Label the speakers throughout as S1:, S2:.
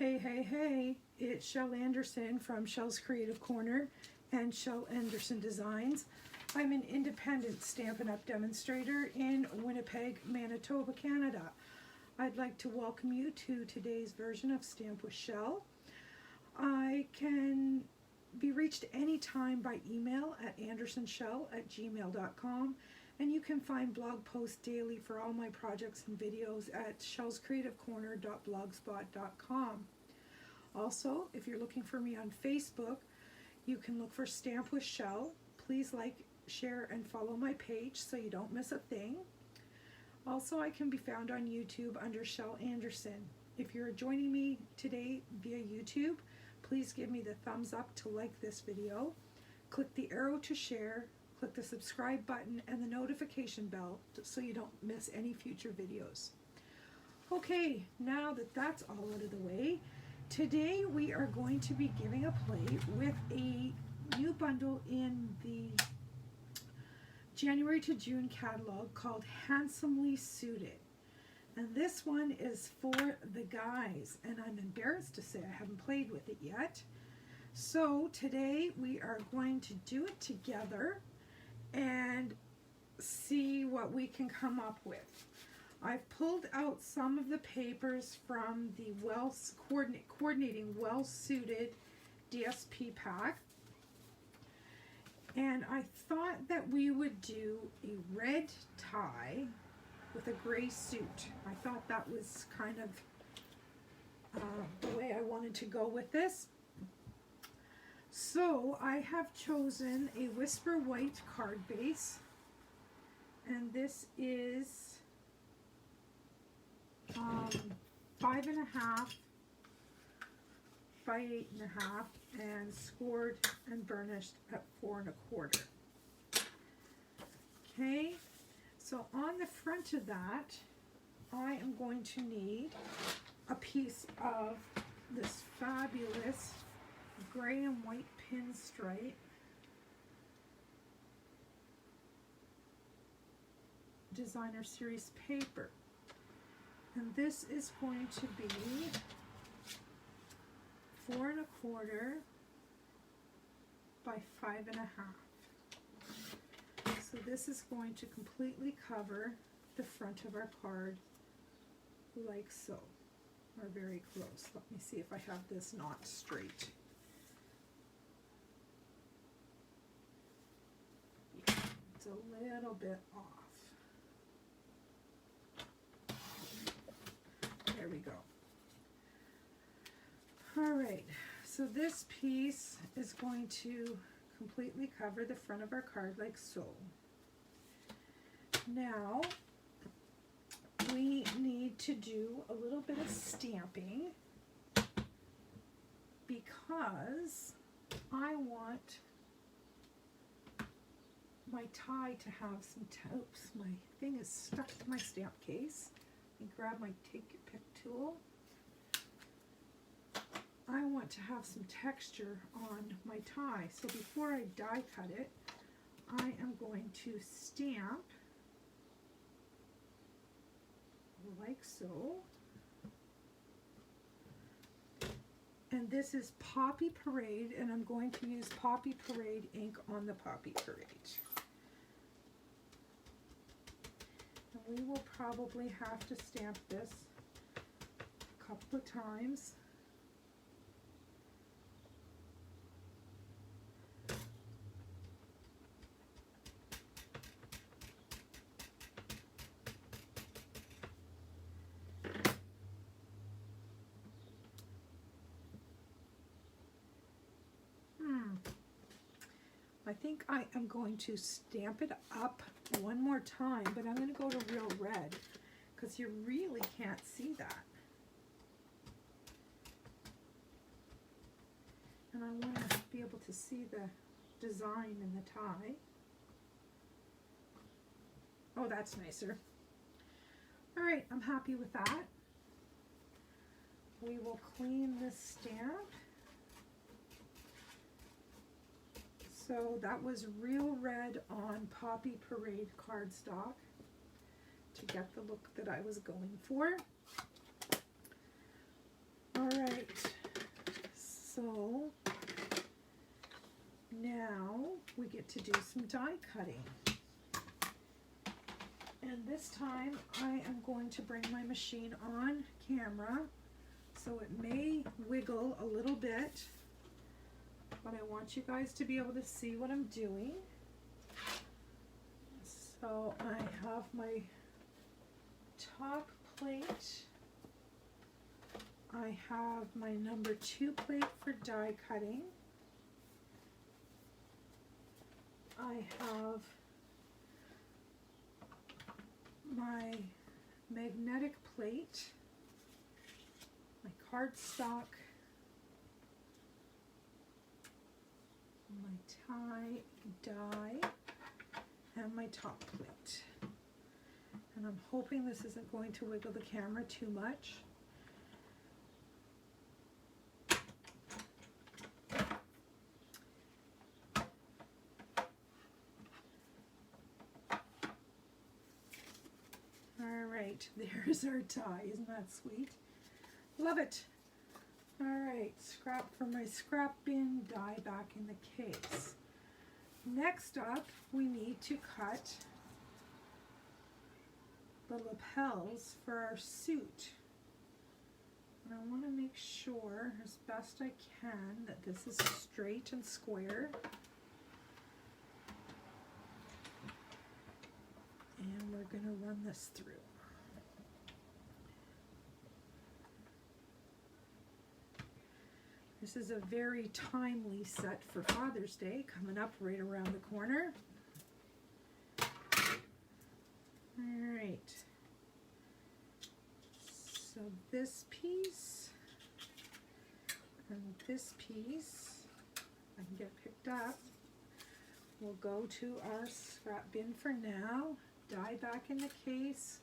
S1: Hey, it's Shel Anderson from Shel's Creative Corner and Shel Anderson Designs. I'm an independent Stampin' Up! Demonstrator in Winnipeg, Manitoba, Canada. I'd like to welcome you to today's version of Stamp with Shel. I can be reached anytime by email at andersonshel@gmail.com, and you can find blog posts daily for all my projects and videos at shelscreativecorner.blogspot.com. Also, if you're looking for me on Facebook, you can look for Stamp with Shel. Please like, share, and follow my page so you don't miss a thing. Also, I can be found on YouTube under Shel Anderson. If you're joining me today via YouTube, please give me the thumbs up to like this video. Click the arrow to share, click the subscribe button and the notification bell so you don't miss any future videos. Okay, now that that's all out of the way, today we are going to be giving a play with a new bundle in the January to June catalog called Handsomely Suited. And this one is for the guys, and I'm embarrassed to say I haven't played with it yet. So today we are going to do it together and see what we can come up with. I've pulled out some of the papers from the coordinating well-suited DSP pack, and I thought that we would do a red tie with a gray suit. I thought that was kind of the way I wanted to go with this. So I have chosen a Whisper White card base, and this is 5.5 by 8.5 and scored and burnished at 4 1/4. Okay, so on the front of that, I am going to need a piece of this fabulous gray and white pinstripe designer series paper, and this is going to be 4 1/4 by 5.5. So this is going to completely cover the front of our card like so, or very close. Let me see if I have this knot straight. Yeah, it's a little bit off. There we go. Alright, so this piece is going to completely cover the front of our card like so. Now, we need to do a little bit of stamping because I want my tie to have some oops, my thing is stuck to my stamp case. Let me grab my take your pick tool. I want to have some texture on my tie, so before I die cut it, I am going to stamp like so. And this is Poppy Parade, and I'm going to use Poppy Parade ink on the Poppy Parade. And we will probably have to stamp this a couple of times. I think I am going to stamp it up one more time, but I'm going to go to real red because you really can't see that. And I want to be able to see the design in the tie. Oh, that's nicer. All right, I'm happy with that. We will clean this stamp. So that was real red on Poppy Parade cardstock to get the look that I was going for. All right, so now we get to do some die cutting. And this time I am going to bring my machine on camera, so it may wiggle a little bit, but I want you guys to be able to see what I'm doing. So I have my top plate. I have my number 2 plate for die cutting. I have my magnetic plate, my cardstock, my tie die, and my top plate. And I'm hoping this isn't going to wiggle the camera too much. Alright, there's our die. Isn't that sweet? Love it. Alright, scrap for my scrap bin, die back in the case. Next up, we need to cut the lapels for our suit. And I want to make sure as best I can that this is straight and square. And we're going to run this through. This is a very timely set for Father's Day, coming up right around the corner. All right. So this piece and this piece, I can get picked up, will go to our scrap bin for now. Die back in the case.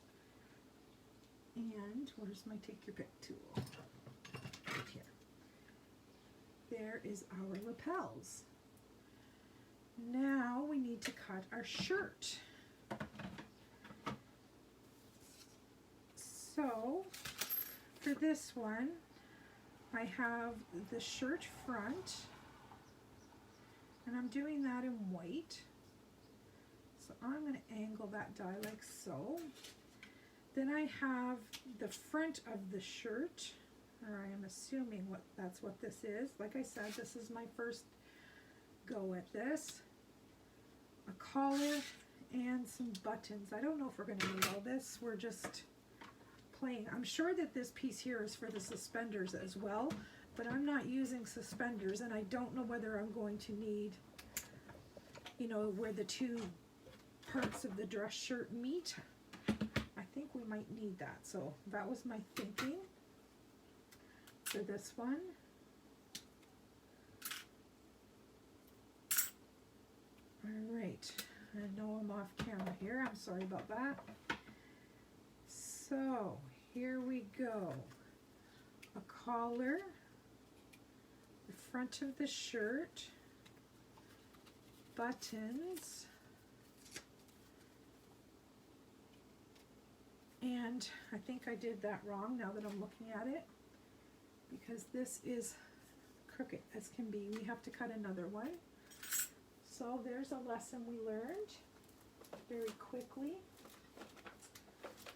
S1: And where's my take your pick tool? Right here. There is our lapels. Now we need to cut our shirt. So for this one, I have the shirt front, and I'm doing that in white. So I'm going to angle that die like so. Then I have the front of the shirt, or I am assuming that's what this is. Like I said, this is my first go at this. A collar and some buttons. I don't know if we're going to need all this. We're just playing. I'm sure that this piece here is for the suspenders as well, but I'm not using suspenders, and I don't know whether I'm going to need, you know, where the two parts of the dress shirt meet. I think we might need that. So that was my thinking for this one. All right, I know I'm off camera here. I'm sorry about that. So here we go. A collar, the front of the shirt, buttons, and I think I did that wrong now that I'm looking at it, because this is crooked as can be. We have to cut another one. So there's a lesson we learned very quickly.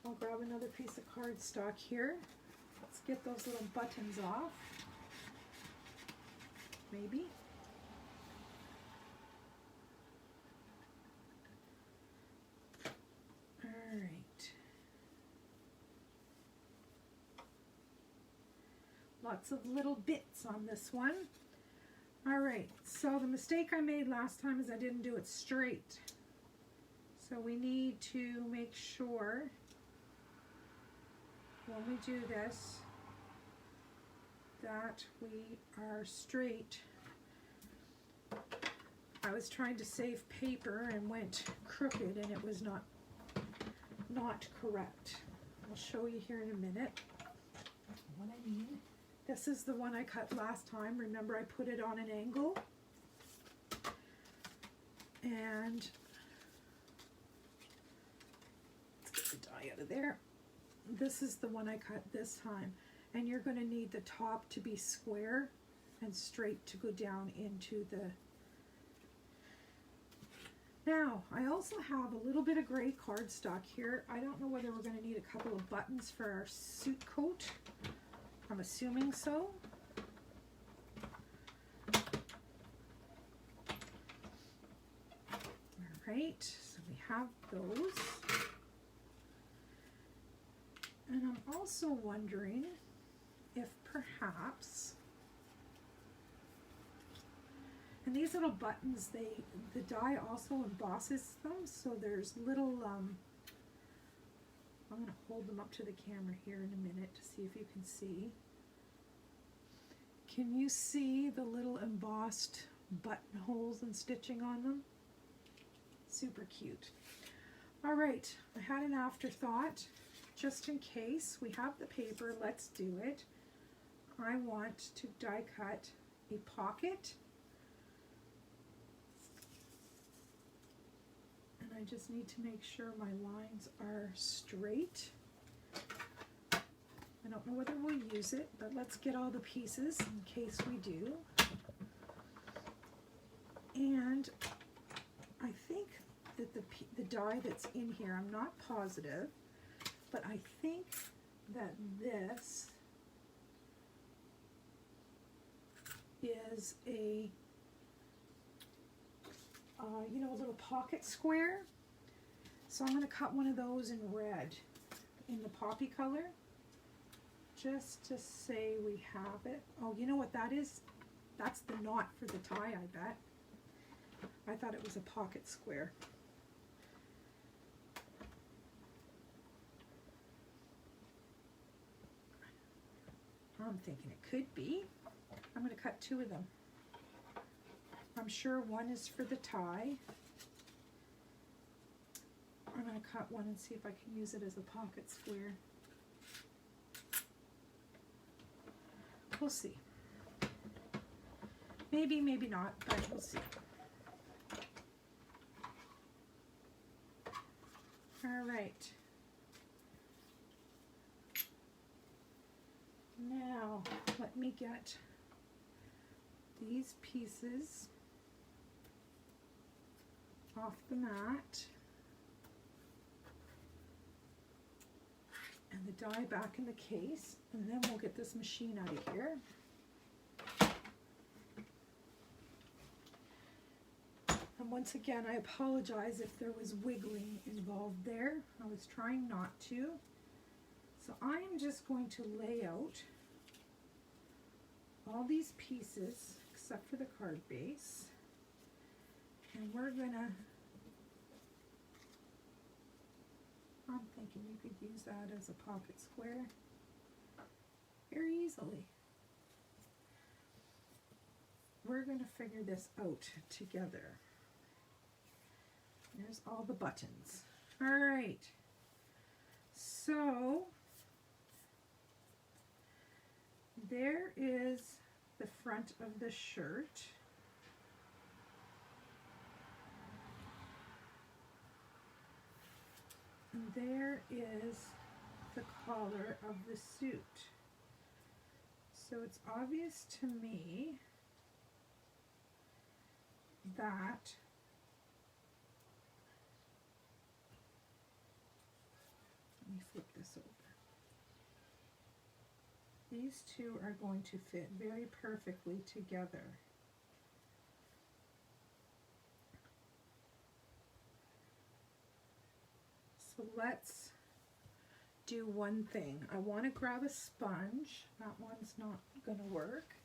S1: I'll grab another piece of cardstock here. Let's get those little buttons off. Maybe. All right. Lots of little bits on this one. All right, so the mistake I made last time is I didn't do it straight. So we need to make sure when we do this that we are straight. I was trying to save paper and went crooked, and it was not correct. I'll show you here in a minute what I mean. This is the one I cut last time. Remember, I put it on an angle. And let's get the die out of there. This is the one I cut this time. and you're going to need the top to be square and straight to go down into the. Now, I also have a little bit of gray cardstock here. I don't know whether we're going to need a couple of buttons for our suit coat. I'm assuming so. All right, so we have those. And I'm also wondering if perhaps, and these little buttons, the die also embosses them, so there's little, I'm going to hold them up to the camera here in a minute to see if you can see. Can you see the little embossed buttonholes and stitching on them? Super cute. All right, I had an afterthought. Just in case we have the paper, let's do it. I want to die cut a pocket. And I just need to make sure my lines are straight. I don't know whether we'll use it, but let's get all the pieces in case we do. And I think that the die that's in here, I'm not positive, but I think that this is a, you know, a little pocket square. So I'm going to cut one of those in red, in the poppy color, just to say we have it. Oh, you know what that is? That's the knot for the tie, I bet. I thought it was a pocket square. I'm thinking it could be. I'm going to cut two of them. I'm sure one is for the tie. I'm going to cut one and see if I can use it as a pocket square. We'll see. Maybe, maybe not, but we'll see. All right. Now, let me get these pieces off the mat and the die back in the case, and then we'll get this machine out of here. And once again, I apologize if there was wiggling involved there. I was trying not to. So I'm just going to lay out all these pieces except for the card base, and we're gonna, I'm thinking you could use that as a pocket square very easily. We're gonna figure this out together. There's all the buttons. All right, so there is the front of the shirt. And there is the collar of the suit. So it's obvious to me that let me flip this over. These two are going to fit very perfectly together. So let's do one thing. I want to grab a sponge. That one's not going to work.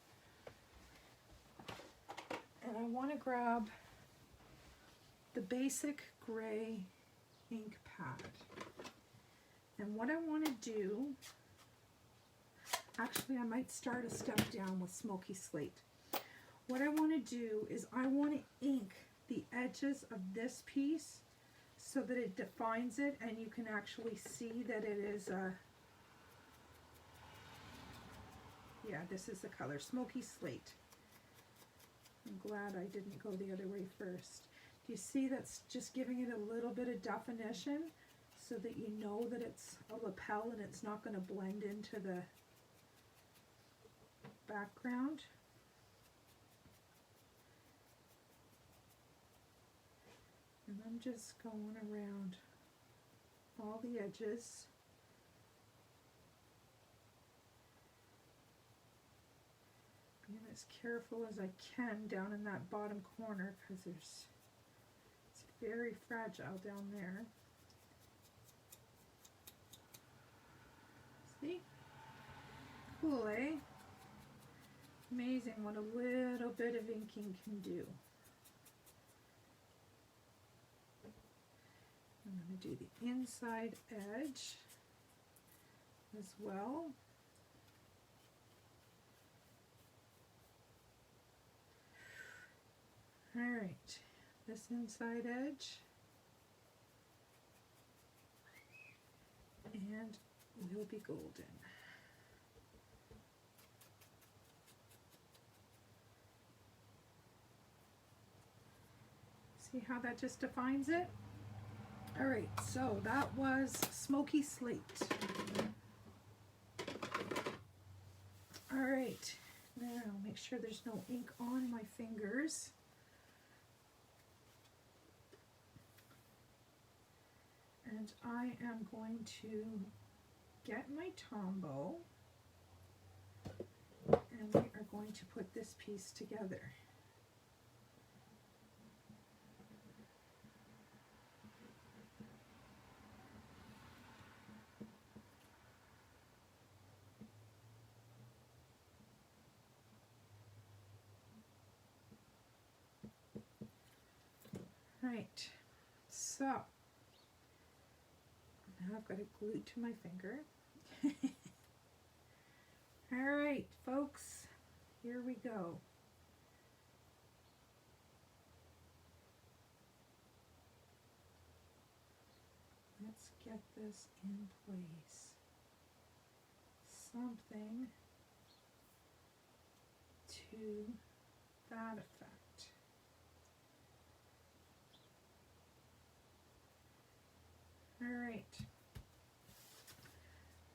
S1: And I want to grab the basic gray ink pad. And what I want to do, actually I might start a step down with smoky slate. What I want to do is I want to ink the edges of this piece so that it defines it and you can actually see that it is a, yeah, this is the color, smoky slate. I'm glad I didn't go the other way first. Do you see that's just giving it a little bit of definition so that you know that it's a lapel and it's not going to blend into the background. And I'm just going around all the edges. Being as careful as I can down in that bottom corner because it's very fragile down there. See? Cool, eh? Amazing what a little bit of inking can do. I'm going to do the inside edge as well. All right, this inside edge, and will be golden. See how that just defines it? All right, so that was Smoky Slate. All right, now make sure there's no ink on my fingers. And I am going to get my Tombow, and we are going to put this piece together. Right, so now I've got it glued to my finger. All right, folks, here we go. Let's get this in place. Something to that effect. All right.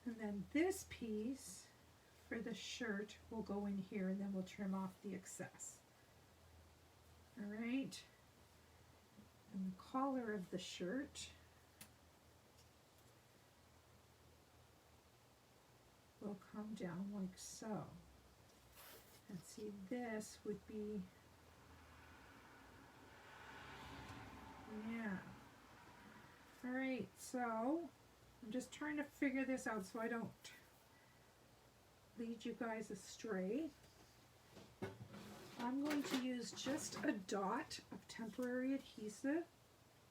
S1: And then this piece for the shirt will go in here, and then we'll trim off the excess. All right. And the collar of the shirt will come down like so. And see, this would be, yeah. All right, so I'm just trying to figure this out so I don't lead you guys astray. I'm going to use just a dot of temporary adhesive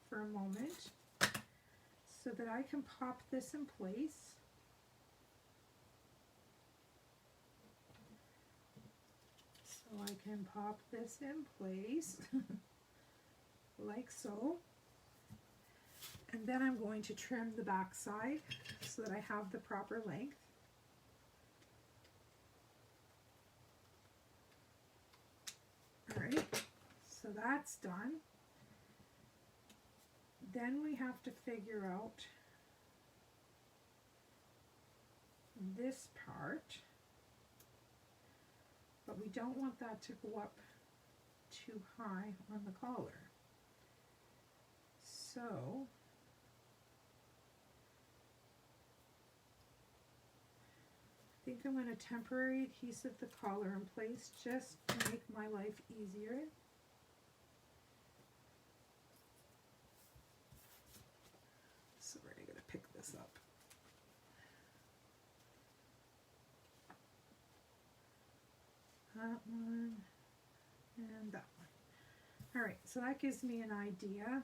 S1: for a moment so that I can pop this in place. So I can pop this in place like so. And then I'm going to trim the back side so that I have the proper length. All right, so that's done. Then we have to figure out this part, but we don't want that to go up too high on the collar. So I think I'm going to temporary adhesive the collar in place just to make my life easier. Sorry, I gotta pick this up. That one and that one. All right, so that gives me an idea.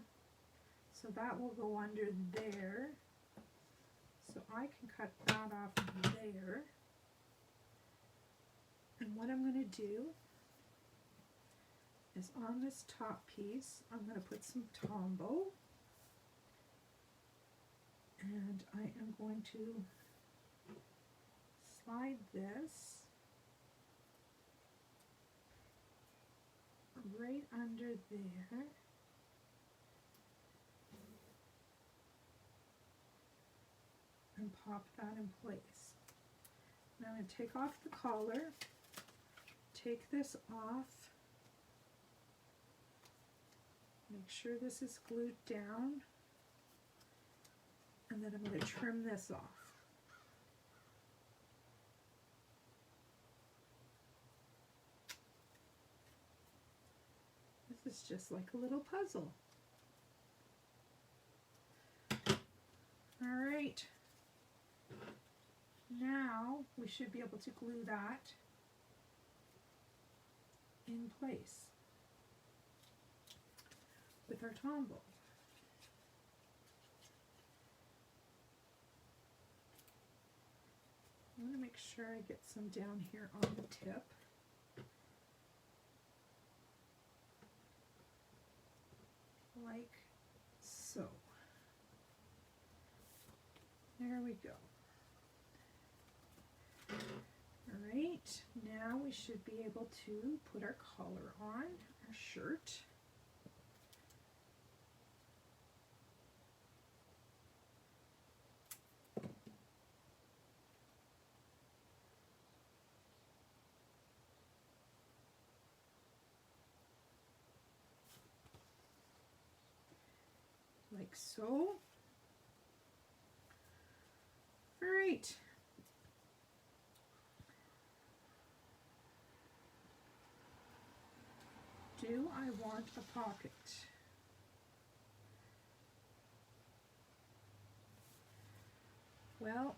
S1: So that will go under there. So I can cut that off there. And what I'm going to do is on this top piece, I'm going to put some Tombow. And I am going to slide this right under there. And pop that in place. Now I'm going to take off the collar take this off. Make sure this is glued down. And then I'm going to trim this off. This is just like a little puzzle. All right. Now we should be able to glue that in place with our tombow. I'm going to make sure I get some down here on the tip. Like so. There we go. All right, now we should be able to put our collar on our shirt. Like so. All right. Do I want a pocket? Well,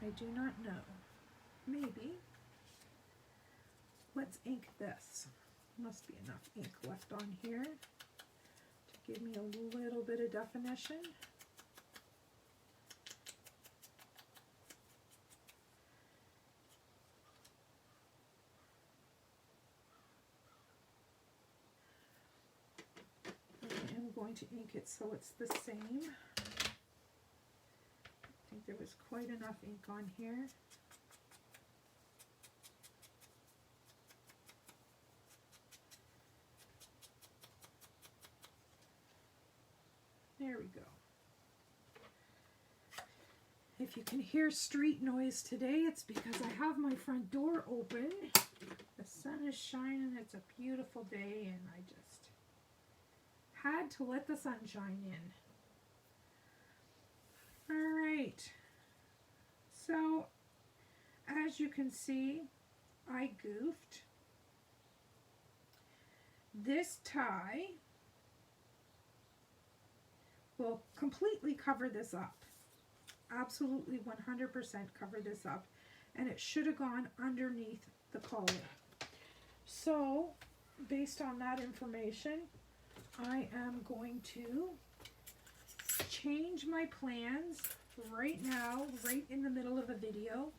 S1: I do not know. Maybe. Let's ink this. Must be enough ink left on here to give me a little bit of definition. I am going to ink it so it's the same. I think there was quite enough ink on here. There we go. If you can hear street noise today, it's because I have my front door open. The sun is shining, it's a beautiful day, and I just had to let the sunshine in. All right. So, as you can see, I goofed. This tie will completely cover this up. Absolutely 100% cover this up. And it should have gone underneath the collar. So, based on that information, I am going to change my plans right now, right in the middle of a video.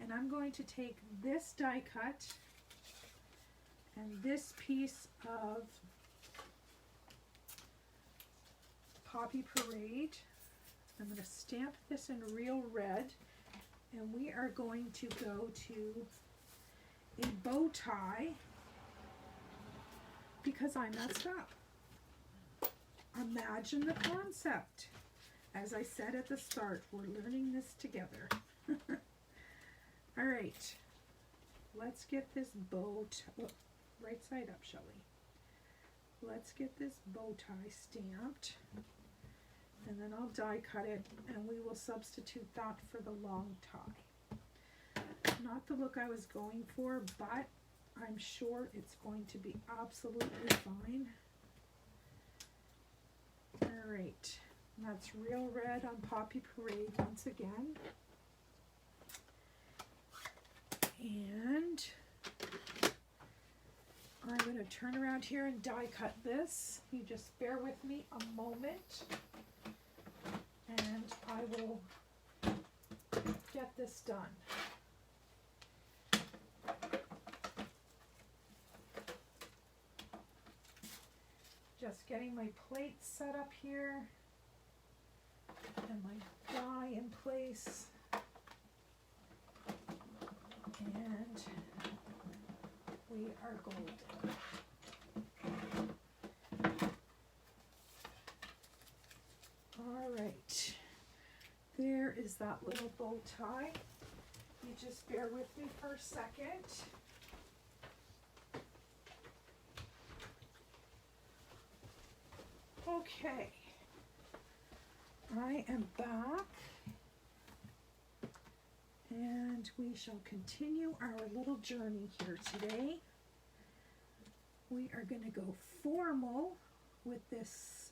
S1: And I'm going to take this die cut and this piece of Poppy Parade. I'm going to stamp this in real red, and we are going to go to a bow tie because I messed up. Imagine the concept. As I said at the start, we're learning this together. All right, let's get this bow tie, oh, right side up, Shelley. Let's get this bow tie stamped. And then I'll die cut it, and we will substitute that for the long tie. Not the look I was going for, but I'm sure it's going to be absolutely fine. All right, that's real red on Poppy Parade once again. And I'm going to turn around here and die cut this. You just bear with me a moment. And I will get this done. Just getting my plate set up here and my die in place. And we are golden. All right, there is that little bow tie. You just bear with me for a second. Okay, I am back, and we shall continue our little journey here today. We are going to go formal with this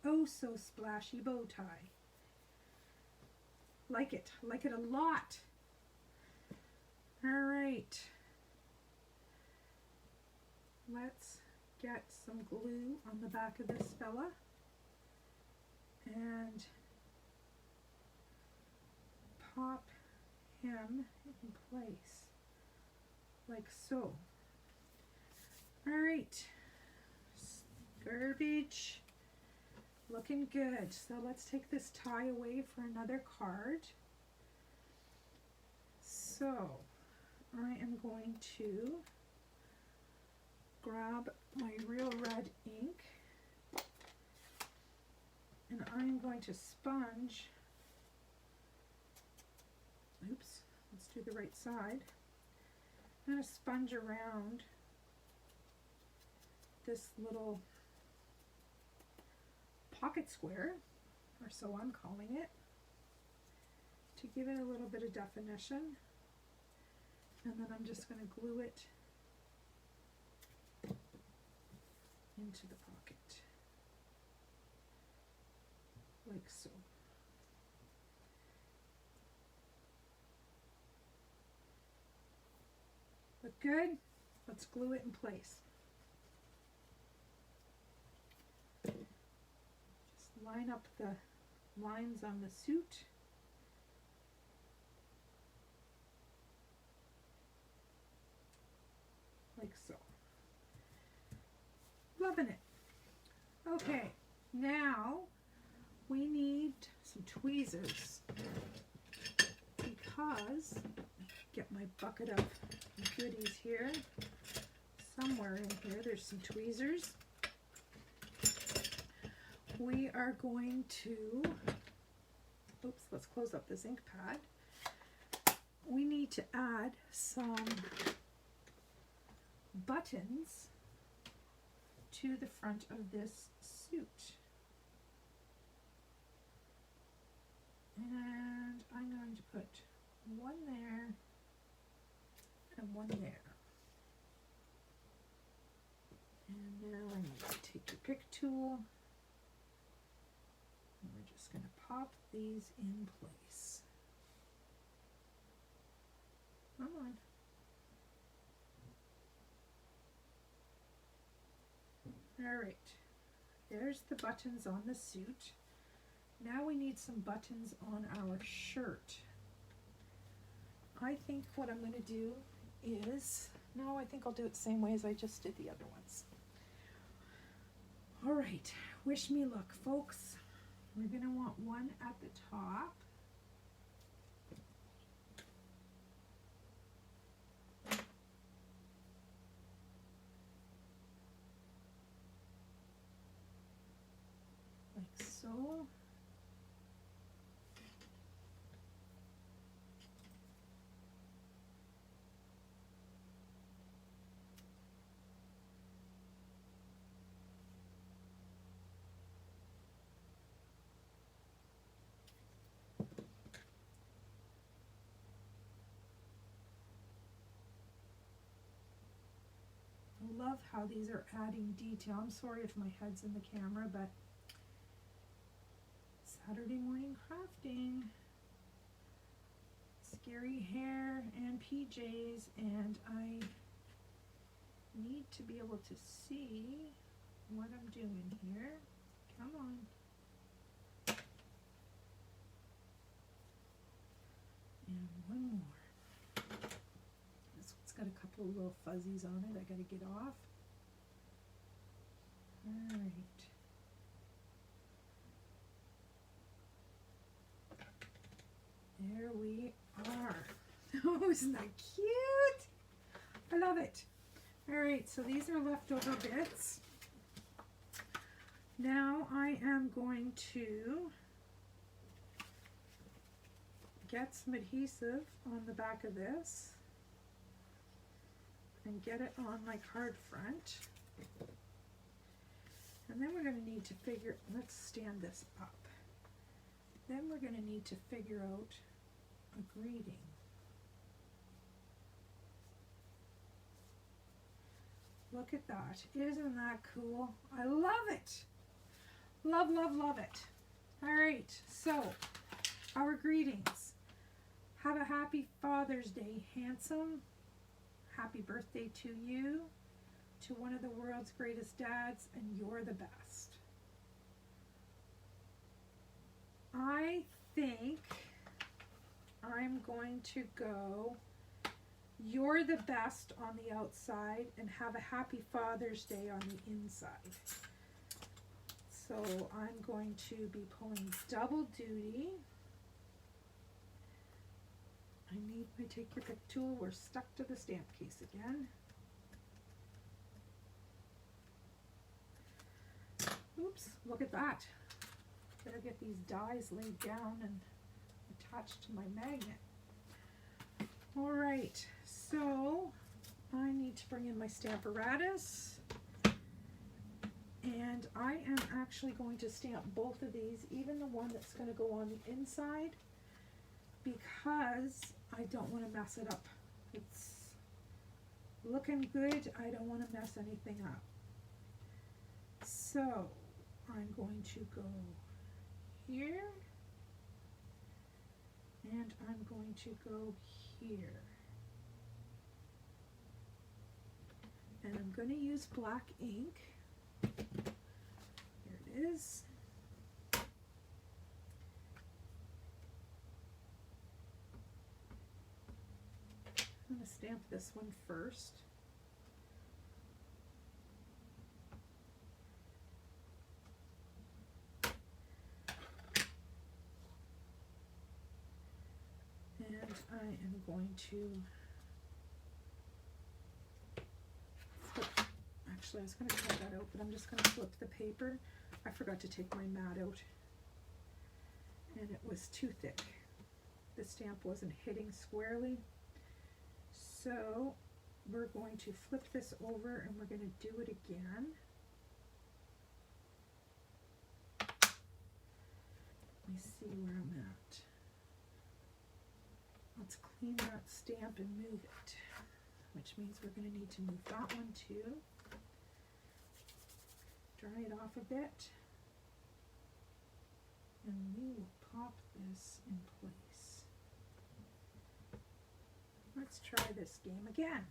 S1: oh so splashy bow tie. Like it a lot. All right, let's get some glue on the back of this fella and pop him in place like so. All right, garbage, looking good. So let's take this tie away for another card. So I am going to grab my real red ink and I'm going to sponge, oops, let's do the right side. I'm going to sponge around this little pocket square, or so I'm calling it, to give it a little bit of definition, and then I'm just going to glue it into the pocket, like so. Look good? Let's glue it in place. Just line up the lines on the suit. Like so. Loving it. Okay, now we need some tweezers because, get my bucket of goodies here, somewhere in here there's some tweezers. We are going to, oops, let's close up this ink pad. We need to add some buttons to the front of this suit. And I'm going to put one there and one there. And now I'm going to take your pick tool and we're just going to pop these in place. Come on. All right, there's the buttons on the suit. Now we need some buttons on our shirt. I think what I'm going to do is, no, I think I'll do it the same way as I just did the other ones. All right, wish me luck, folks. We're going to want one at the top. Like so. I love how these are adding detail. I'm sorry if my head's in the camera, but Saturday morning crafting, scary hair and PJs, and I need to be able to see what I'm doing here. Come on. And one more. This one's got a couple of little fuzzies on it I gotta get off. All right. There we are. Oh, isn't that cute? I love it. All right, so these are leftover bits. Now I am going to get some adhesive on the back of this and get it on my card front. And then we're going to need to figure, let's stand this up. Then we're going to need to figure out a greeting. Look at that. Isn't that cool? I love it. Love, love, love it. All right, so our greetings. Have a happy Father's Day, handsome. Happy birthday to you, to one of the world's greatest dads, and you're the best. I think I'm going to go, you're the best on the outside, and have a happy Father's Day on the inside. So I'm going to be pulling double duty. I need my take your pick tool. We're stuck to the stamp case again. Oops, look at that. Better get these dies laid down and attached to my magnet. All right, so I need to bring in my Stamparatus. And I am actually going to stamp both of these, even the one that's going to go on the inside, because I don't want to mess it up. It's looking good. I don't want to mess anything up. So I'm going to go here, and I'm going to go here. And I'm going to use black ink. Here it is. I'm going to stamp this one first. And I am going to flip. Actually, I was going to cut that out, but I'm just going to flip the paper. I forgot to take my mat out, and it was too thick. The stamp wasn't hitting squarely. So we're going to flip this over, and we're going to do it again. Let me see where I'm at. Let's clean that stamp and move it, which means we're going to need to move that one too. Dry it off a bit, and we will pop this in place. Let's try this game again.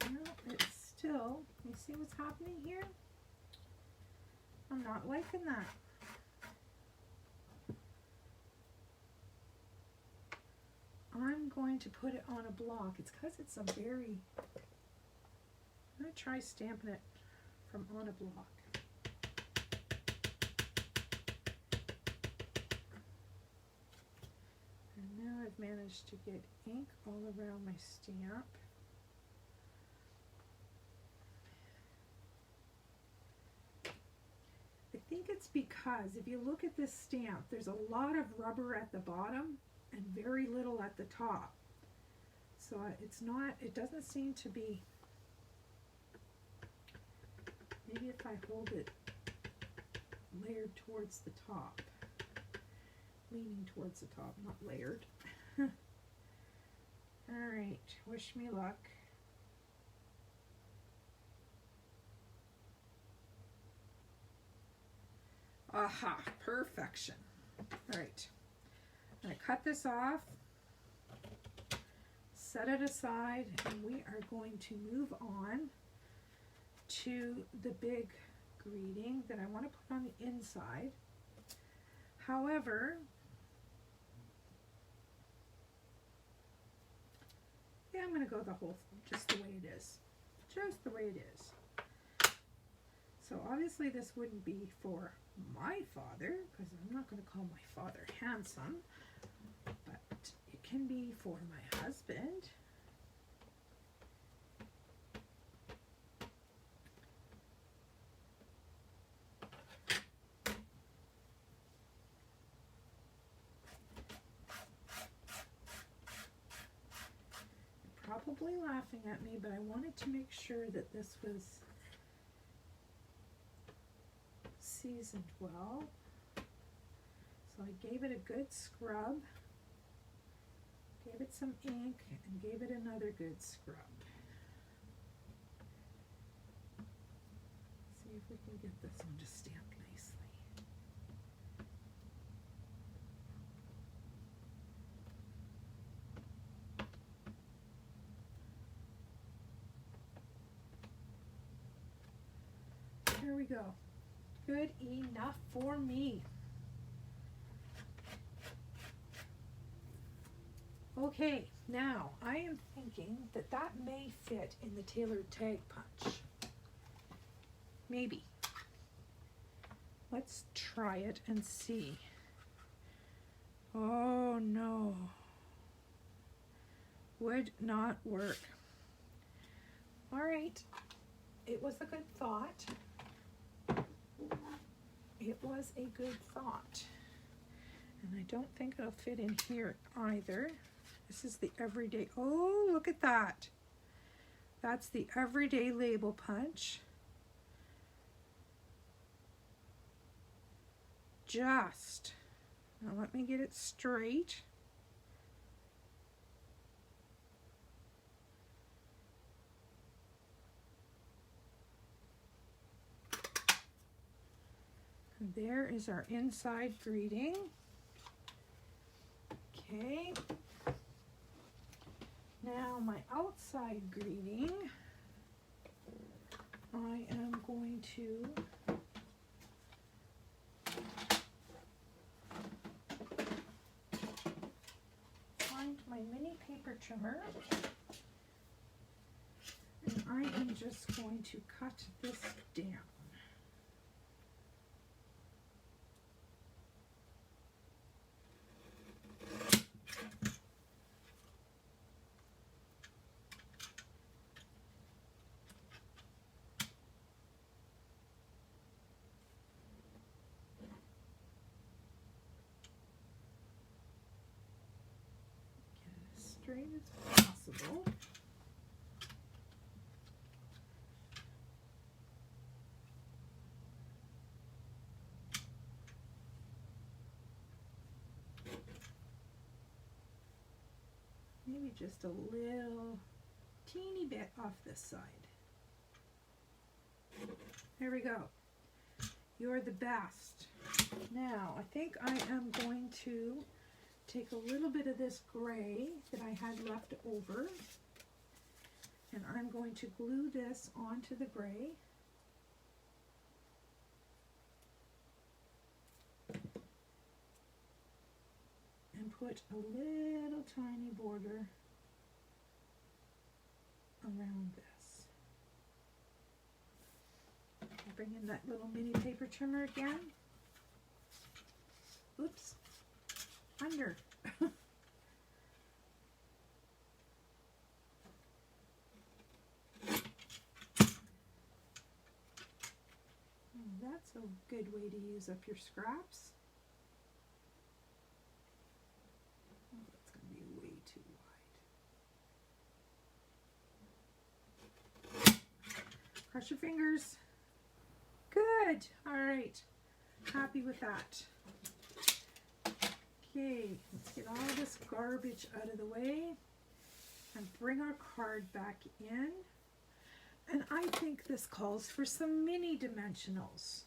S1: Well, it's still, you see what's happening here? I'm not liking that. I'm going to put it on a block. It's because it's a very, I'm going to try stamping it from on a block. And now I've managed to get ink all around my stamp. I think it's because if you look at this stamp, there's a lot of rubber at the bottom and very little at the top. So it's not, it doesn't seem to be, maybe if I hold it layered towards the top, leaning towards the top, not layered. All right, wish me luck. Aha, perfection. All right, I'm going to cut this off, set it aside, and we are going to move on to the big greeting that I want to put on the inside. However, yeah, I'm going to go the whole thing, just the way it is. Just the way it is. So obviously this wouldn't be for my father, because I'm not going to call my father handsome, but can be for my husband. You're probably laughing at me, but I wanted to make sure that this was seasoned well. So I gave it a good scrub, gave it some ink, and gave it another good scrub. See if we can get this one to stamp nicely. Here we go. Good enough for me. Okay, now I am thinking that that may fit in the tailored tag punch. Maybe. Let's try it and see. Oh no. Would not work. All right. It was a good thought. It was a good thought. And I don't think it'll fit in here either. This is the everyday. Oh, look at that. That's the everyday label punch. Just. Now let me get it straight. And there is our inside greeting. Okay. Now my outside greeting, I am going to find my mini paper trimmer, and I am just going to cut this down. Straight as possible. Maybe just a little teeny bit off this side. There we go. You're the best. Now, I think I am going to take a little bit of this gray that I had left over, and I'm going to glue this onto the gray. And put a little tiny border around this. I'll bring in that little mini paper trimmer again. Oops. Under. That's a good way to use up your scraps. Oh, that's going to be way too wide. Cross your fingers. Good. All right. Happy with that. Okay, let's get all this garbage out of the way and bring our card back in. And I think this calls for some mini dimensionals.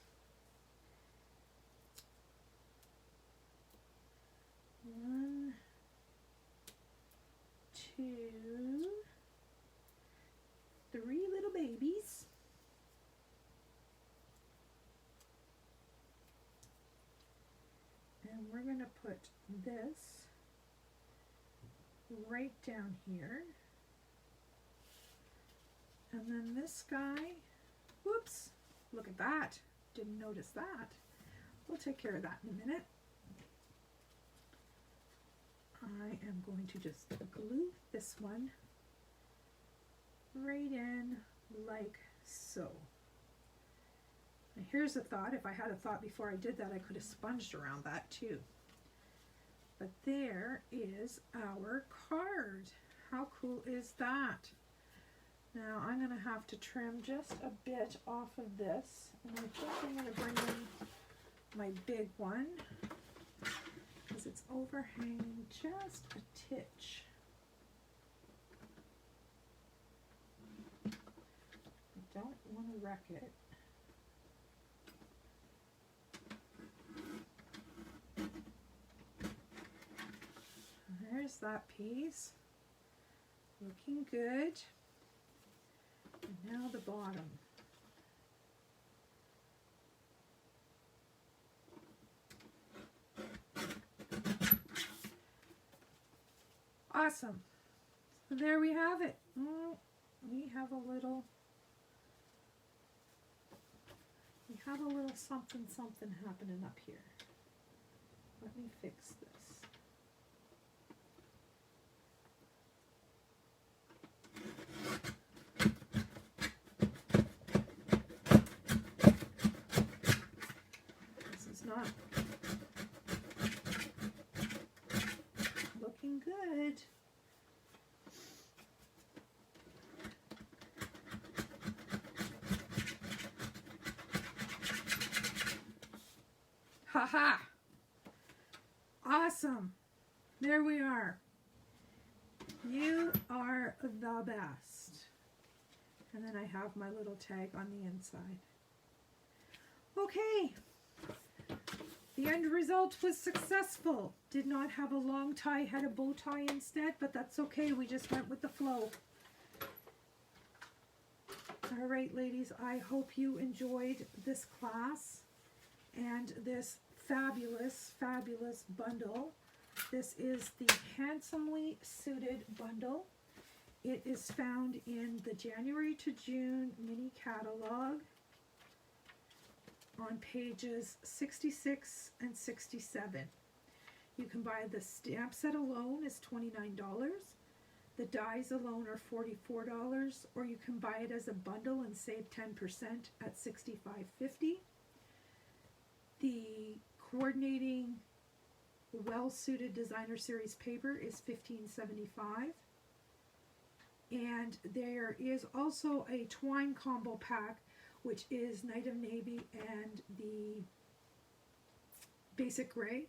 S1: 1, 2, 3 little babies. And we're going to put this right down here. And then this guy, whoops, look at that. Didn't notice that. We'll take care of that in a minute. I am going to just glue this one right in like so. And here's a thought. If I had a thought before I did that, I could have sponged around that too. But there is our card. How cool is that? Now I'm going to have to trim just a bit off of this. And I think I'm going to bring in my big one because it's overhanging just a titch. I don't want to wreck it. There's that piece. Looking good. And now the bottom. Awesome. So there we have it. We have a little something happening up here. Let me fix this. Not looking good. Haha! Awesome. There we are. You are the best. And then I have my little tag on the inside. Okay. The end result was successful. Did not have a long tie, had a bow tie instead, but that's okay. We just went with the flow. All right, ladies, I hope you enjoyed this class and this fabulous, fabulous bundle. This is the Handsomely Suited bundle. It is found in the January to June mini catalog on pages 66 and 67. You can buy the stamp set alone is $29. The dies alone are $44, or you can buy it as a bundle and save 10% at $65.50. The coordinating well-suited designer series paper is $15.75. And there is also a twine combo pack, which is Night of Navy and the Basic Gray.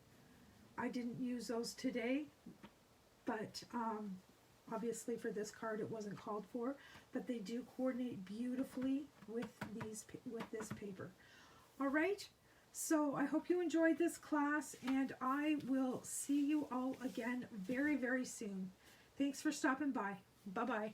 S1: I didn't use those today, but obviously for this card it wasn't called for, but they do coordinate beautifully with this paper. All right, so I hope you enjoyed this class, and I will see you all again very, very soon. Thanks for stopping by. Bye-bye.